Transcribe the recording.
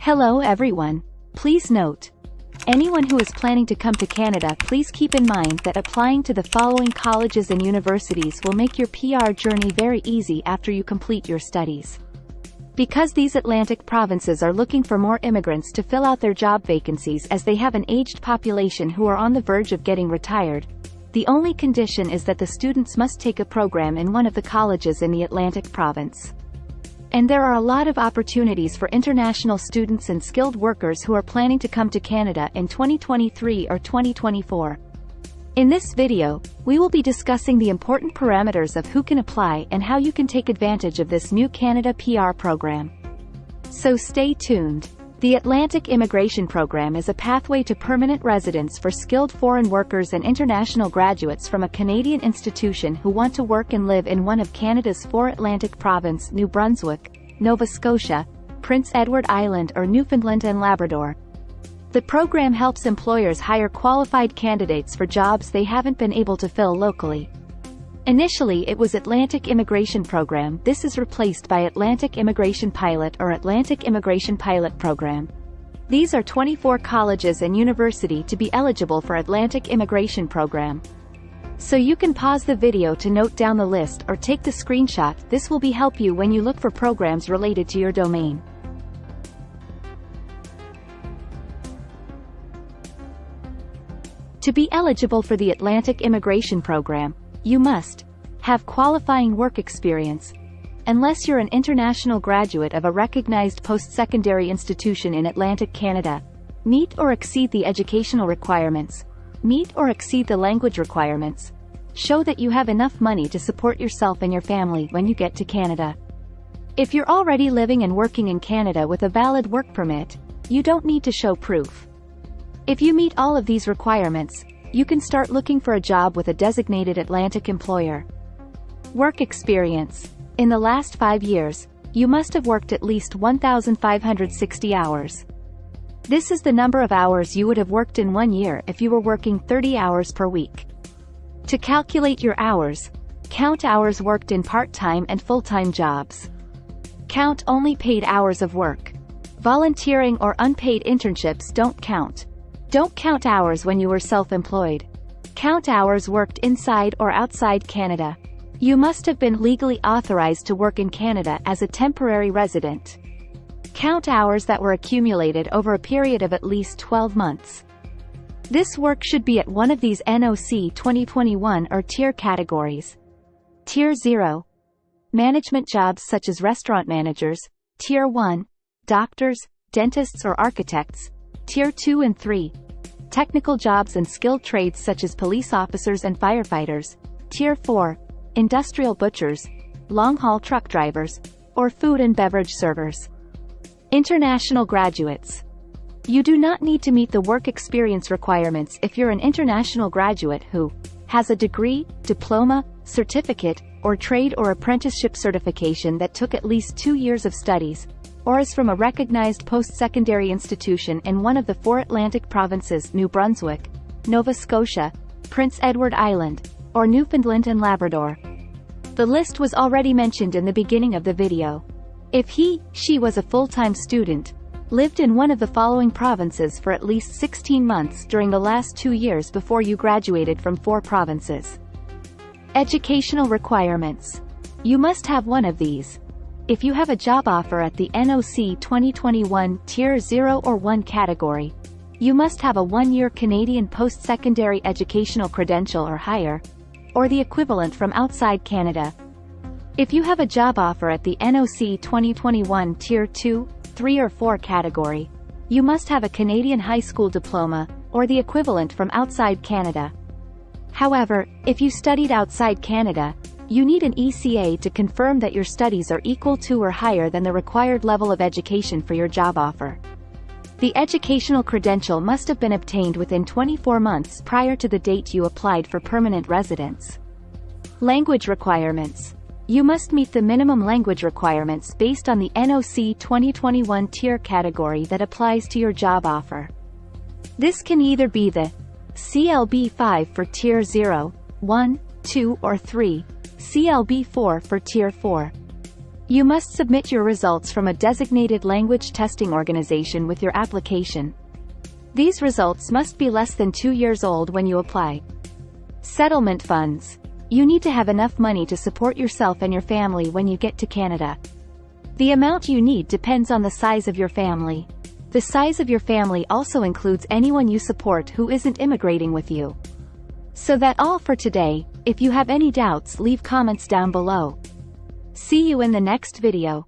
Hello everyone. Please note, anyone who is planning to come to Canada, please keep in mind that applying to the following colleges and universities will make your PR journey very easy after you complete your studies. Because these Atlantic provinces are looking for more immigrants to fill out their job vacancies as they have an aged population who are on the verge of getting retired, the only condition is that the students must take a program in one of the colleges in the Atlantic province. And there are a lot of opportunities for international students and skilled workers who are planning to come to Canada in 2023 or 2024. In this video, we will be discussing the important parameters of who can apply and how you can take advantage of this new Canada PR program. So stay tuned. The Atlantic Immigration Program is a pathway to permanent residence for skilled foreign workers and international graduates from a Canadian institution who want to work and live in one of Canada's 4 Atlantic provinces: New Brunswick, Nova Scotia, Prince Edward Island or Newfoundland and Labrador. The program helps employers hire qualified candidates for jobs they haven't been able to fill locally. Initially it was Atlantic Immigration Program. This is replaced by Atlantic Immigration Pilot or Atlantic Immigration Pilot Program. These are 24 colleges and university to be eligible for Atlantic Immigration Program. So you can pause the video to note down the list or take the screenshot. This will help you when you look for programs related to your domain. To be eligible for the Atlantic Immigration Program, you must have qualifying work experience, unless you're an international graduate of a recognized post-secondary institution in Atlantic Canada, meet or exceed the educational requirements, meet or exceed the language requirements, show that you have enough money to support yourself and your family when you get to Canada. If you're already living and working in Canada with a valid work permit, you don't need to show proof. If you meet all of these requirements, you can start looking for a job with a designated Atlantic employer. Work experience. In the last 5 years, you must have worked at least 1,560 hours. This is the number of hours you would have worked in 1 year if you were working 30 hours per week. To calculate your hours, count hours worked in part-time and full-time jobs. Count only paid hours of work. Volunteering or unpaid internships don't count. Don't count hours when you were self-employed. Count hours worked inside or outside Canada. You must have been legally authorized to work in Canada as a temporary resident. Count hours that were accumulated over a period of at least 12 months. This work should be at one of these NOC 2021 or tier categories. Tier 0. Management jobs such as restaurant managers. Tier 1. Doctors, dentists or architects. Tier 2 and 3. Technical jobs and skilled trades such as police officers and firefighters. Tier 4. Industrial butchers, long-haul truck drivers, or food and beverage servers. International graduates. You do not need to meet the work experience requirements if you're an international graduate who has a degree, diploma, certificate, or trade or apprenticeship certification that took at least 2 years of studies, or is from a recognized post-secondary institution in one of the 4 Atlantic provinces: New Brunswick, Nova Scotia, Prince Edward Island, or Newfoundland and Labrador. The list was already mentioned in the beginning of the video. If she was a full-time student, lived in one of the following provinces for at least 16 months during the last 2 years before you graduated from 4 provinces. Educational requirements. You must have one of these. If you have a job offer at the NOC 2021 Tier 0 or 1 category, you must have a 1-year Canadian post-secondary educational credential or higher, or the equivalent from outside Canada. If you have a job offer at the NOC 2021 Tier 2, 3 or 4 category, you must have a Canadian high school diploma, or the equivalent from outside Canada. However, if you studied outside Canada, you need an ECA to confirm that your studies are equal to or higher than the required level of education for your job offer. The educational credential must have been obtained within 24 months prior to the date you applied for permanent residence. Language requirements. You must meet the minimum language requirements based on the NOC 2021 tier category that applies to your job offer. This can either be the CLB 5 for Tier 0, 1, 2 or 3, CLB 4 for Tier 4. You must submit your results from a designated language testing organization with your application. These results must be less than 2 years old when you apply. Settlement funds. You need to have enough money to support yourself and your family when you get to Canada. The amount you need depends on the size of your family. The size of your family also includes anyone you support who isn't immigrating with you. So that's all for today. If you have any doubts, leave comments down below. See you in the next video.